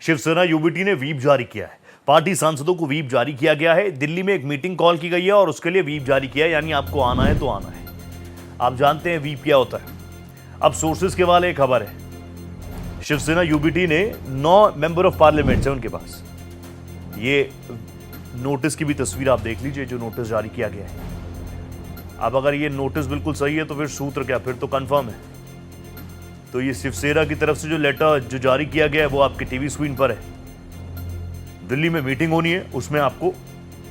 Shiv Sena UBT ने whip जारी किया है। पार्टी सांसदों को व्हीप जारी किया गया है। दिल्ली में एक मीटिंग कॉल की गई है और उसके लिए व्हीप जारी किया है, यानी आपको आना है तो आना है। आप जानते हैं व्हीप क्या होता है। अब सोर्सेज के वाले एक खबर है, शिवसेना यूबीटी ने 9 मेंबर ऑफ पार्लियामेंट है उनके पास। ये नोटिस की भी तस्वीर आप देख लीजिए जो नोटिस जारी किया गया है। अब अगर ये नोटिस बिल्कुल सही है तो फिर सूत्र क्या, फिर तो कंफर्म है। तो ये शिवसेना की तरफ से जो लेटर जो जारी किया गया है वो आपके टीवी स्क्रीन पर है। दिल्ली में मीटिंग होनी है, उसमें आपको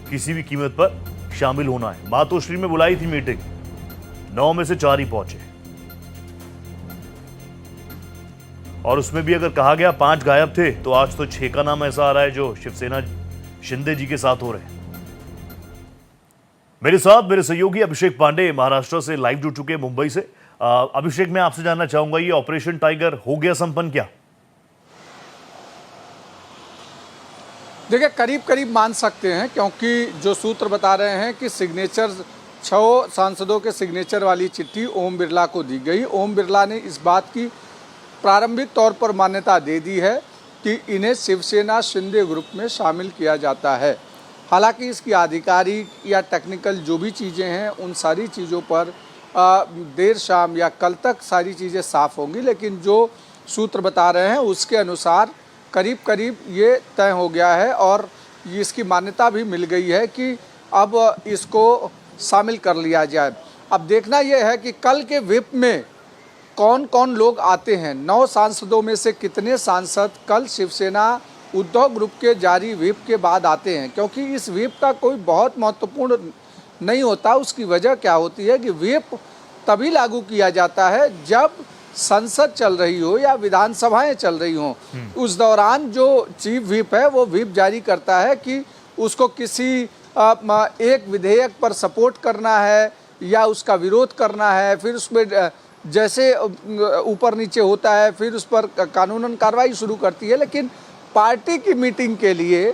किसी भी कीमत पर शामिल होना है। मातोश्री में बुलाई थी मीटिंग, 9 में से 4 ही पहुंचे और उसमें भी अगर कहा गया 5 गायब थे तो आज तो 6 का नाम ऐसा आ रहा है जो शिवसेना शिंदे जी के साथ हो रहे हैं। मेरे साथ मेरे सहयोगी अभिषेक पांडे महाराष्ट्र से लाइव जुड़ चुके हैं, मुंबई से। अभिषेक, मैं आपसे जानना चाहूंगा ये ऑपरेशन टाइगर हो गया संपन्न क्या? देखिए, करीब करीब मान सकते हैं, क्योंकि जो सूत्र बता रहे हैं कि सिग्नेचर 6 सांसदों के सिग्नेचर वाली चिट्ठी ओम बिरला को दी गई। ओम बिरला ने इस बात की प्रारंभिक तौर पर मान्यता दे दी है कि इन्हें शिवसेना शिंदे ग्रुप में शामिल किया जाता है। हालांकि इसकी आधिकारिक या टेक्निकल जो भी चीज़ें हैं उन सारी चीज़ों पर देर शाम या कल तक सारी चीज़ें साफ होंगी, लेकिन जो सूत्र बता रहे हैं उसके अनुसार करीब करीब ये तय हो गया है और इसकी मान्यता भी मिल गई है कि अब इसको शामिल कर लिया जाए। अब देखना यह है कि कल के व्हिप में कौन कौन लोग आते हैं। 9 सांसदों में से कितने सांसद कल शिवसेना उद्धव ग्रुप के जारी व्हिप के बाद आते हैं, क्योंकि इस व्हिप का कोई बहुत महत्वपूर्ण नहीं होता। उसकी वजह क्या होती है कि व्हिप तभी लागू किया जाता है जब संसद चल रही हो या विधानसभाएं चल रही हों। उस दौरान जो चीफ व्हिप है वो व्हिप जारी करता है कि उसको किसी एक विधेयक पर सपोर्ट करना है या उसका विरोध करना है, फिर उसमें जैसे ऊपर नीचे होता है फिर उस पर कानूनन कार्रवाई शुरू करती है। लेकिन पार्टी की मीटिंग के लिए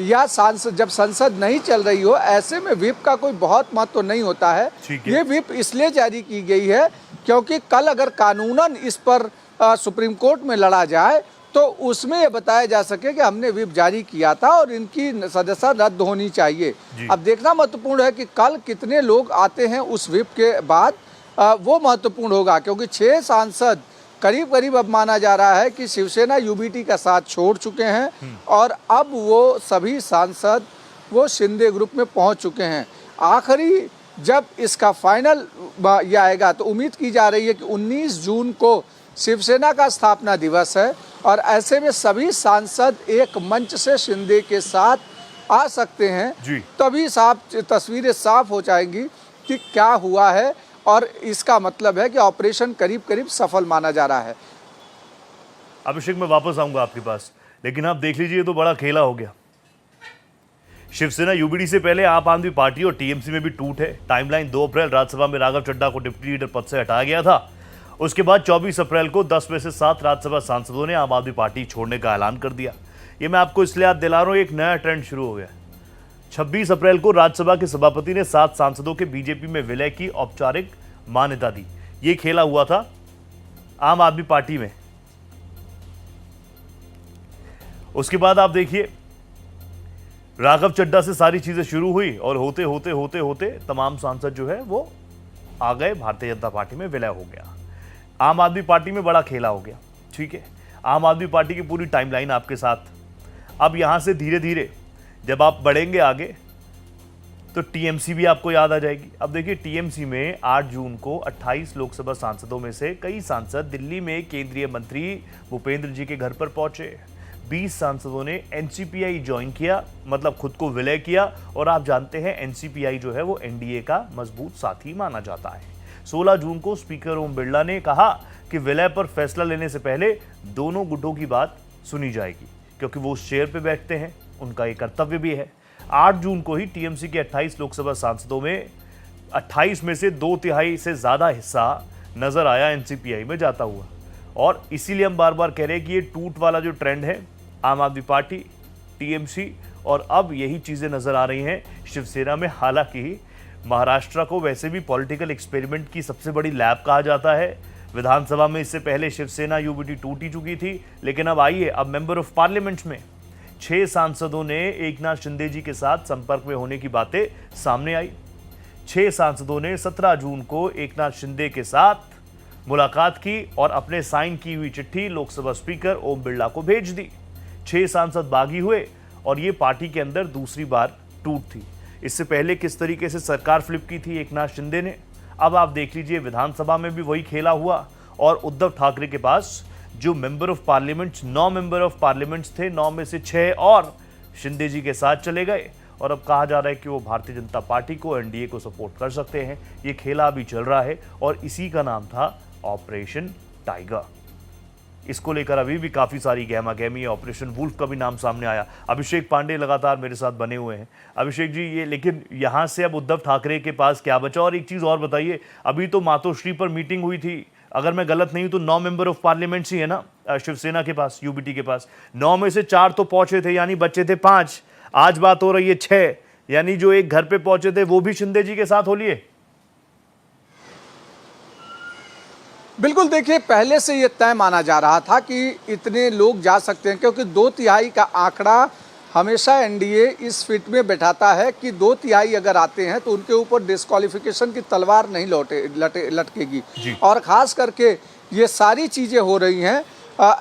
या सांसद जब संसद नहीं चल रही हो, ऐसे में व्हिप का कोई बहुत महत्व नहीं होता है। ये व्हिप इसलिए जारी की गई है क्योंकि कल अगर कानूनन इस पर सुप्रीम कोर्ट में लड़ा जाए तो उसमें ये बताया जा सके कि हमने व्हिप जारी किया था और इनकी सदस्यता रद्द होनी चाहिए। अब देखना महत्वपूर्ण है कि कल कितने लोग आते हैं उस व्हिप के बाद, वो महत्वपूर्ण होगा, क्योंकि 6 सांसद करीब करीब अब माना जा रहा है कि शिवसेना यूबीटी का साथ छोड़ चुके हैं और अब वो सभी सांसद वो शिंदे ग्रुप में पहुंच चुके हैं। आखिरी जब इसका फाइनल ये आएगा तो उम्मीद की जा रही है कि 19 जून को शिवसेना का स्थापना दिवस है और ऐसे में सभी सांसद एक मंच से शिंदे के साथ आ सकते हैं। तभी साफ तस्वीरें साफ हो जाएंगी कि क्या हुआ है और इसका मतलब है कि ऑपरेशन करीब करीब सफल माना जा रहा है। अभिषेक, मैं वापस आऊंगा आपके पास, लेकिन आप देख लीजिए तो बड़ा खेला हो गया। शिवसेना यूबीडी से पहले आप आदमी पार्टी और टीएमसी में भी टूट है। टाइमलाइन 2 अप्रैल राज्यसभा में राघव चड्ढा को डिप्टी लीडर पद से हटाया गया था। उसके बाद 24 अप्रैल को 10 में से 7 राज्यसभा सांसदों ने आम आदमी पार्टी छोड़ने का ऐलान कर दिया। ये मैं आपको इसलिए याद दिला रहा हूं, एक नया ट्रेंड शुरू हो गया। 26 अप्रैल को राज्यसभा के सभापति ने 7 सांसदों के बीजेपी में विलय की औपचारिक मान्यता दी। ये खेला हुआ था आम आदमी पार्टी में। उसके बाद आप देखिए राघव चड्ढा से सारी चीजें शुरू हुई और होते होते होते होते तमाम सांसद जो है वो आ गए, भारतीय जनता पार्टी में विलय हो गया। आम आदमी पार्टी में बड़ा खेला हो गया। ठीक है, आम आदमी पार्टी की पूरी टाइमलाइन आपके साथ। अब यहां से धीरे धीरे जब आप बढ़ेंगे आगे तो टीएमसी भी आपको याद आ जाएगी। अब देखिए टीएमसी में 8 जून को 28 लोकसभा सांसदों में से कई सांसद दिल्ली में केंद्रीय मंत्री भूपेंद्र जी के घर पर पहुंचे। 20 सांसदों ने एनसीपीआई ज्वाइन किया, मतलब खुद को विलय किया। और आप जानते हैं एनसीपीआई जो है वो एनडीए का मजबूत साथी माना जाता है। 16 जून को स्पीकर ओम बिरला ने कहा कि विलय पर फैसला लेने से पहले दोनों गुटों की बात सुनी जाएगी, क्योंकि वो उस चेयर पर बैठते हैं, उनका एक कर्तव्य भी है। 8 जून को ही टीएमसी के 28 लोकसभा सांसदों में 28 में से 2/3 से ज्यादा हिस्सा नजर आया एनसीपीआई में जाता हुआ। और इसीलिए हम बार बार कह रहे हैं कि ये टूट वाला जो ट्रेंड है आम आदमी पार्टी, टीएमसी, और अब यही चीजें नजर आ रही हैं शिवसेना में। हालांकि महाराष्ट्र को वैसे भी पॉलिटिकल एक्सपेरिमेंट की सबसे बड़ी लैब कहा जाता है, विधानसभा में इससे पहले शिवसेना यूबीटी टूट ही चुकी थी, लेकिन अब आइए, अब मेंबर ऑफ पार्लियामेंट में 6 सांसदों ने एकनाथ शिंदे जी के साथ संपर्क में होने की बातें सामने आई। 6 सांसदों ने 17 जून को एकनाथ शिंदे के साथ मुलाकात की और अपने साइन की हुई चिट्ठी लोकसभा स्पीकर ओम बिरला को भेज दी। 6 सांसद बागी हुए और ये पार्टी के अंदर दूसरी बार टूट थी। इससे पहले किस तरीके से सरकार फ्लिप की थी एकनाथ शिंदे ने, अब आप देख लीजिए विधानसभा में भी वही खेला हुआ और उद्धव ठाकरे के पास जो member of parliament 9 member of parliament थे, 9 में से 6 और शिंदे जी के साथ चले गए और अब कहा जा रहा है कि वो भारतीय जनता पार्टी को, एनडीए को सपोर्ट कर सकते हैं। ये खेला अभी चल रहा है और इसी का नाम था ऑपरेशन टाइगर। इसको लेकर अभी भी काफी सारी गहमा गहमी है। ऑपरेशन वुल्फ का भी नाम सामने आया। अभिषेक पांडे लगातार मेरे साथ बने हुए हैं। अभिषेक जी, ये लेकिन यहां से अब उद्धव ठाकरे के पास क्या बचा? और एक चीज और बताइए, अभी तो मातोश्री पर मीटिंग हुई थी, अगर मैं गलत नहीं हूं तो 9 मेंबर ऑफ पार्लियामेंट ही है ना शिवसेना के पास, यूबीटी के पास। 9 में से 4 तो पहुंचे थे, यानी बच्चे थे 5। आज बात हो रही है 6, यानी जो एक घर पे पहुंचे थे वो भी शिंदे जी के साथ हो लिए। बिल्कुल, देखिए पहले से ये तय माना जा रहा था कि इतने लोग जा सकते हैं, क्योंकि 2/3 का आंकड़ा हमेशा एनडीए इस फिट में बैठाता है कि 2/3 अगर आते हैं तो उनके ऊपर डिस्क्वालिफिकेशन की तलवार नहीं लटकेगी। और ख़ास करके ये सारी चीज़ें हो रही हैं,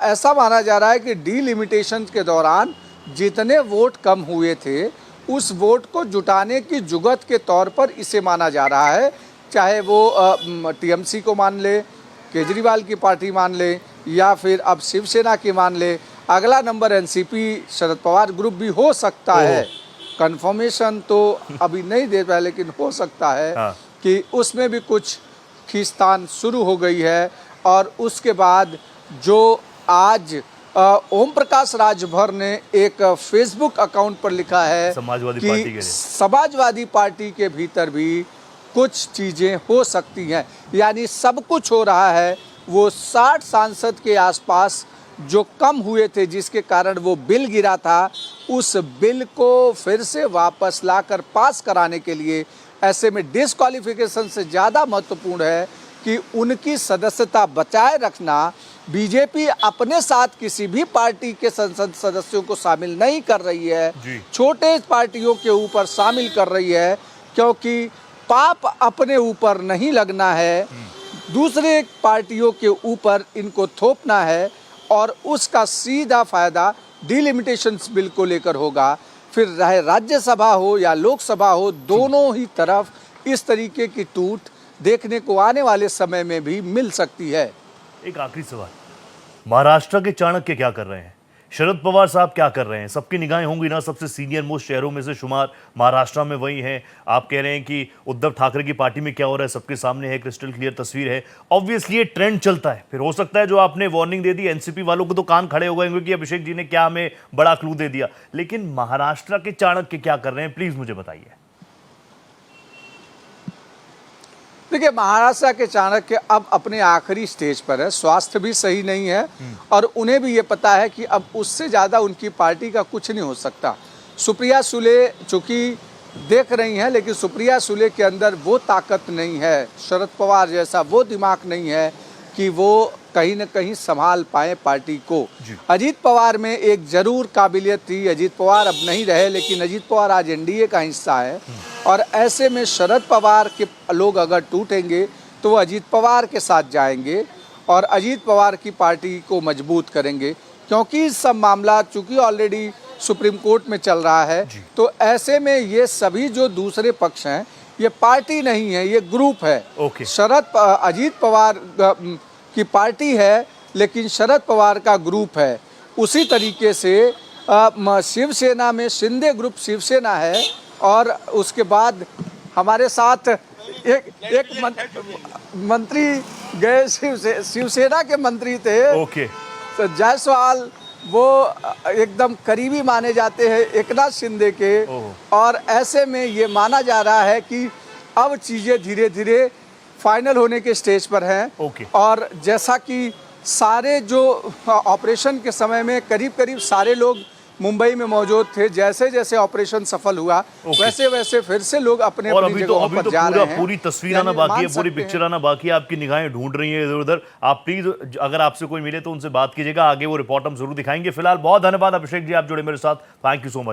ऐसा माना जा रहा है कि डीलिमिटेशन के दौरान जितने वोट कम हुए थे उस वोट को जुटाने की जुगत के तौर पर इसे माना जा रहा है। चाहे वो टीएमसी को मान ले, केजरीवाल की पार्टी मान ले, या फिर अब शिवसेना की मान ले, अगला number NCP Sharad Pawar group भी हो सकता है। कंफर्मेशन तो अभी नहीं दे पाए, लेकिन हो सकता है कि उसमें भी कुछ खींचतान शुरू हो गई है। और उसके बाद जो आज ओम प्रकाश राजभर ने एक फेसबुक अकाउंट पर लिखा है कि समाजवादी पार्टी के भीतर भी कुछ चीज़ें हो सकती हैं, यानी सब कुछ हो रहा है। वो 60 सांसद के आसपास जो कम हुए थे, जिसके कारण वो बिल गिरा था, उस बिल को फिर से वापस लाकर पास कराने के लिए, ऐसे में डिस्क्वालिफिकेशन से ज़्यादा महत्वपूर्ण है कि उनकी सदस्यता बचाए रखना। बीजेपी अपने साथ किसी भी पार्टी के संसद सदस्यों को शामिल नहीं कर रही है, छोटे पार्टियों के ऊपर शामिल कर रही है, क्योंकि पाप अपने ऊपर नहीं लगना है, दूसरे पार्टियों के ऊपर इनको थोपना है और उसका सीधा फायदा डिलिमिटेशंस बिल को लेकर होगा। फिर रहे राज्यसभा हो या लोकसभा हो, दोनों ही तरफ इस तरीके की टूट देखने को आने वाले समय में भी मिल सकती है। एक आखिरी सवाल, महाराष्ट्र के चाणक्य क्या कर रहे हैं? शरद पवार साहब क्या कर रहे हैं? सबकी निगाहें होंगी ना, सबसे सीनियर मोस्ट शहरों में से शुमार महाराष्ट्र में वही हैं। आप कह रहे हैं कि उद्धव ठाकरे की पार्टी में क्या हो रहा है सबके सामने है, क्रिस्टल क्लियर तस्वीर है। ऑब्वियसली ये ट्रेंड चलता है। फिर हो सकता है जो आपने वार्निंग दे दी, एनसीपी वालों को तो कान खड़े हो गए क्योंकि अभिषेक जी ने क्या हमें बड़ा क्लू दे दिया। लेकिन महाराष्ट्र के चाणक्य क्या कर रहे हैं, प्लीज मुझे बताइए। देखिए, महाराष्ट्र के चाणक्य अब अपने आखिरी स्टेज पर है, स्वास्थ्य भी सही नहीं है और उन्हें भी ये पता है कि अब उससे ज़्यादा उनकी पार्टी का कुछ नहीं हो सकता। सुप्रिया सुले चूँकि देख रही हैं, लेकिन सुप्रिया सुले के अंदर वो ताकत नहीं है, शरद पवार जैसा वो दिमाग नहीं है कि वो कहीं न कहीं संभाल पाए पार्टी को। अजीत पवार में एक जरूर काबिलियत थी, अजीत पवार अब नहीं रहे, लेकिन अजीत पवार आज एनडीए का हिस्सा है और ऐसे में शरद पवार के लोग अगर टूटेंगे तो वो अजीत पवार के साथ जाएंगे और अजीत पवार की पार्टी को मजबूत करेंगे, क्योंकि सब मामला चूँकि ऑलरेडी सुप्रीम कोर्ट में चल रहा है। तो ऐसे में ये सभी जो दूसरे पक्ष हैं, ये पार्टी नहीं है, ये ग्रुप है। अजीत पवार की पार्टी है लेकिन शरद पवार का ग्रुप है। उसी तरीके से शिवसेना में शिंदे ग्रुप शिवसेना है और उसके बाद हमारे साथ एक मंत्री गए, शिवसेना के मंत्री थे तो जायसवाल, वो एकदम करीबी माने जाते हैं एकनाथ शिंदे के। और ऐसे में ये माना जा रहा है कि अब चीज़ें धीरे धीरे फाइनल होने के स्टेज पर हैं। और जैसा कि सारे जो ऑपरेशन के समय में करीब करीब सारे लोग मुंबई में मौजूद थे। जैसे जैसे ऑपरेशन सफल हुआ वैसे वैसे फिर से लोग अपने और अपनी अभी तो जगहों पर जा रहे हैं। पूरी तस्वीर आना यानी बाकी मान है, पूरी सकते हैं। पिक्चर आना बाकी है। आपकी निगाहें ढूंढ रही हैं इधर उधर। आप प्लीज अगर आपसे कोई मिले तो उनसे बात कीजिएगा, आगे वो रिपोर्ट हम जरूर दिखाएंगे। फिलहाल बहुत धन्यवाद अभिषेक जी, आप जुड़े मेरे साथ। Thank you so much.